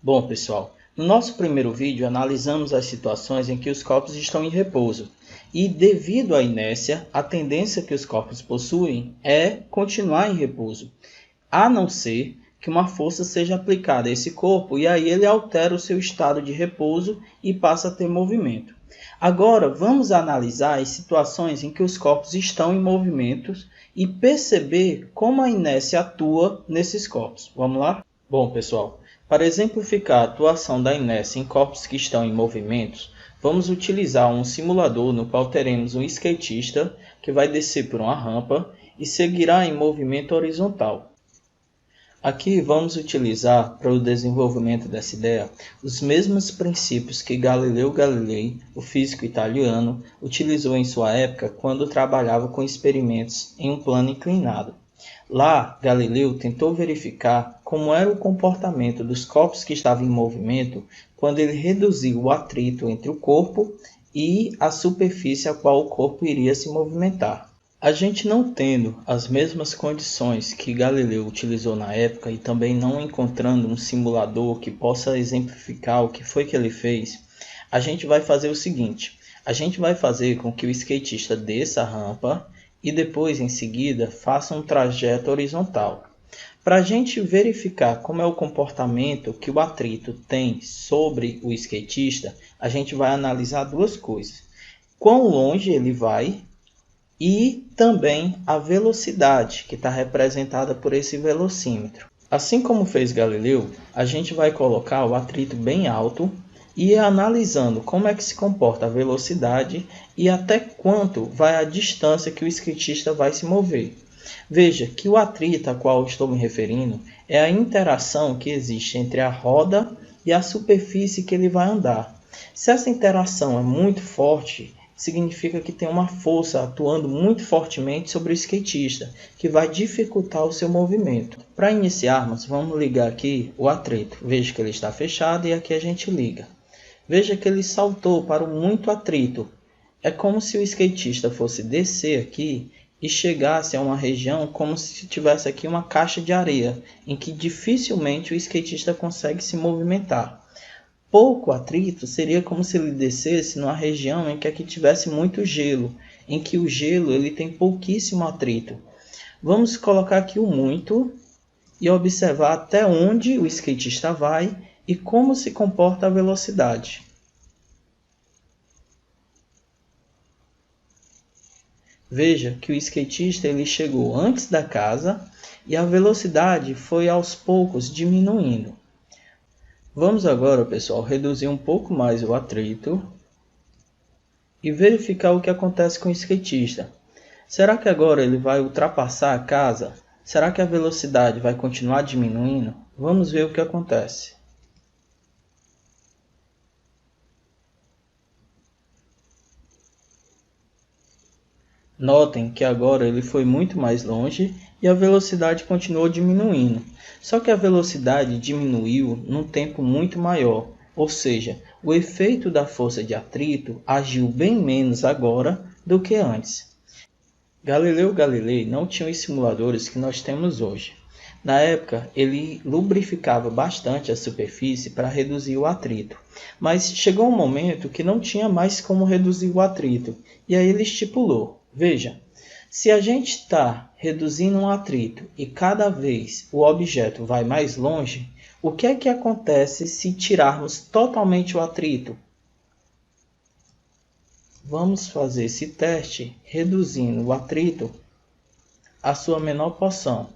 Bom, pessoal, no nosso primeiro vídeo analisamos as situações em que os corpos estão em repouso e, devido à inércia, a tendência que os corpos possuem é continuar em repouso, a não ser que uma força seja aplicada a esse corpo e aí ele altera o seu estado de repouso e passa a ter movimento. Agora vamos analisar as situações em que os corpos estão em movimento e perceber como a inércia atua nesses corpos. Vamos lá? Bom, pessoal, para exemplificar a atuação da inércia em corpos que estão em movimentos, vamos utilizar um simulador no qual teremos um skatista que vai descer por uma rampa e seguirá em movimento horizontal. Aqui vamos utilizar, para o desenvolvimento dessa ideia, os mesmos princípios que Galileu Galilei, o físico italiano, utilizou em sua época quando trabalhava com experimentos em um plano inclinado. Lá, Galileu tentou verificar como era o comportamento dos corpos que estavam em movimento quando ele reduziu o atrito entre o corpo e a superfície a qual o corpo iria se movimentar. A gente não tendo as mesmas condições que Galileu utilizou na época e também não encontrando um simulador que possa exemplificar o que foi que ele fez, a gente vai fazer o seguinte: a gente vai fazer com que o skatista desça a rampa e depois, em seguida, faça um trajeto horizontal. Para a gente verificar como é o comportamento que o atrito tem sobre o skatista, a gente vai analisar duas coisas: quão longe ele vai e também a velocidade, que está representada por esse velocímetro. Assim como fez Galileu, a gente vai colocar o atrito bem alto e ir analisando como é que se comporta a velocidade e até quanto vai a distância que o skatista vai se mover. Veja que o atrito a qual estou me referindo é a interação que existe entre a roda e a superfície que ele vai andar. Se essa interação é muito forte, significa que tem uma força atuando muito fortemente sobre o skatista, que vai dificultar o seu movimento. Para iniciarmos, vamos ligar aqui o atrito. Veja que ele está fechado e aqui a gente liga. Veja que ele saltou para o muito atrito. É como se o skatista fosse descer aqui e chegasse a uma região como se tivesse aqui uma caixa de areia, em que dificilmente o skatista consegue se movimentar. Pouco atrito seria como se ele descesse numa região em que aqui tivesse muito gelo, em que o gelo ele tem pouquíssimo atrito. Vamos colocar aqui o muito e observar até onde o skatista vai e como se comporta a velocidade. Veja que o skatista ele chegou antes da casa e a velocidade foi aos poucos diminuindo. Vamos agora, pessoal, reduzir um pouco mais o atrito e verificar o que acontece com o skatista. Será que agora ele vai ultrapassar a casa? Será que a velocidade vai continuar diminuindo? Vamos ver o que acontece. Notem que agora ele foi muito mais longe e a velocidade continuou diminuindo. Só que a velocidade diminuiu num tempo muito maior, ou seja, o efeito da força de atrito agiu bem menos agora do que antes. Galileu Galilei não tinha os simuladores que nós temos hoje. Na época, ele lubrificava bastante a superfície para reduzir o atrito, mas chegou um momento que não tinha mais como reduzir o atrito, e aí ele estipulou: veja, se a gente está reduzindo um atrito e cada vez o objeto vai mais longe, o que é que acontece se tirarmos totalmente o atrito? Vamos fazer esse teste reduzindo o atrito à sua menor porção.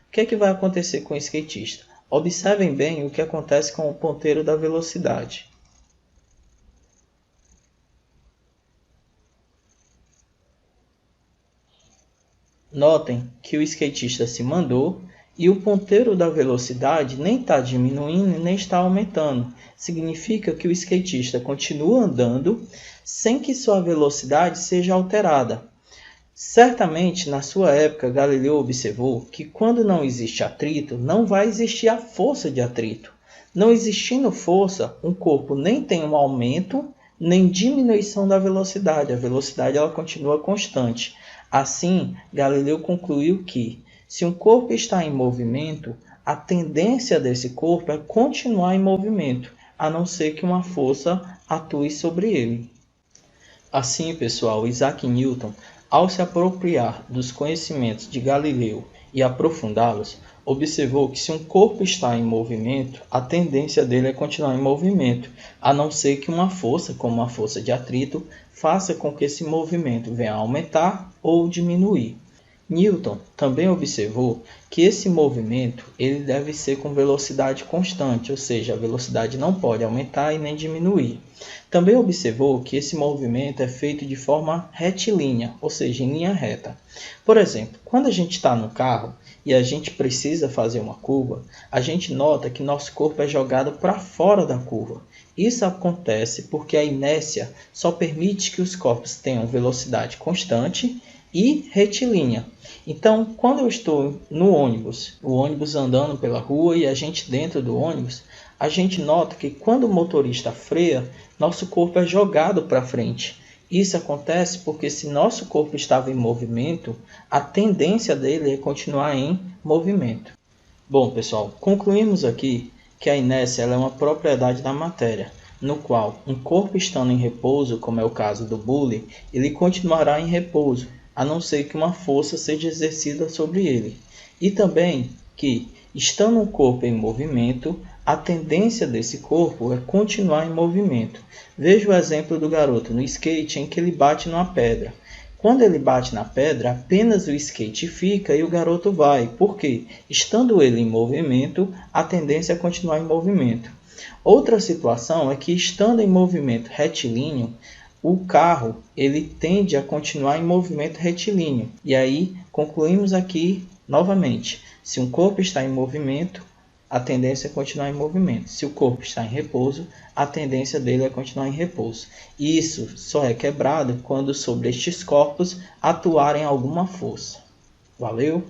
O que é que vai acontecer com o skatista? Observem bem o que acontece com o ponteiro da velocidade. Notem que o skatista se mandou e o ponteiro da velocidade nem está diminuindo nem está aumentando. Significa que o skatista continua andando sem que sua velocidade seja alterada. Certamente, na sua época, Galileu observou que quando não existe atrito, não vai existir a força de atrito. Não existindo força, um corpo nem tem um aumento, nem diminuição da velocidade. A velocidade ela continua constante. Assim, Galileu concluiu que, se um corpo está em movimento, a tendência desse corpo é continuar em movimento, a não ser que uma força atue sobre ele. Assim, pessoal, Isaac Newton, ao se apropriar dos conhecimentos de Galileu e aprofundá-los, observou que se um corpo está em movimento, a tendência dele é continuar em movimento, a não ser que uma força, como a força de atrito, faça com que esse movimento venha a aumentar ou diminuir. Newton também observou que esse movimento ele deve ser com velocidade constante, ou seja, a velocidade não pode aumentar e nem diminuir. Também observou que esse movimento é feito de forma retilínea, ou seja, em linha reta. Por exemplo, quando a gente está no carro e a gente precisa fazer uma curva, a gente nota que nosso corpo é jogado para fora da curva. Isso acontece porque a inércia só permite que os corpos tenham velocidade constante e retilínea. Então, quando eu estou no ônibus, o ônibus andando pela rua e a gente dentro do ônibus, a gente nota que quando o motorista freia, nosso corpo é jogado para frente. Isso acontece porque se nosso corpo estava em movimento, a tendência dele é continuar em movimento. Bom, pessoal, concluímos aqui que a inércia é uma propriedade da matéria, no qual um corpo estando em repouso, como é o caso do bule, ele continuará em repouso, a não ser que uma força seja exercida sobre ele. E também que, estando um corpo em movimento, a tendência desse corpo é continuar em movimento. Veja o exemplo do garoto no skate em que ele bate numa pedra. Quando ele bate na pedra, apenas o skate fica e o garoto vai. Por quê? Estando ele em movimento, a tendência é continuar em movimento. Outra situação é que, estando em movimento retilíneo, o carro ele tende a continuar em movimento retilíneo. E aí, concluímos aqui novamente. Se um corpo está em movimento, a tendência é continuar em movimento. Se o corpo está em repouso, a tendência dele é continuar em repouso. E isso só é quebrado quando sobre estes corpos atuarem alguma força. Valeu!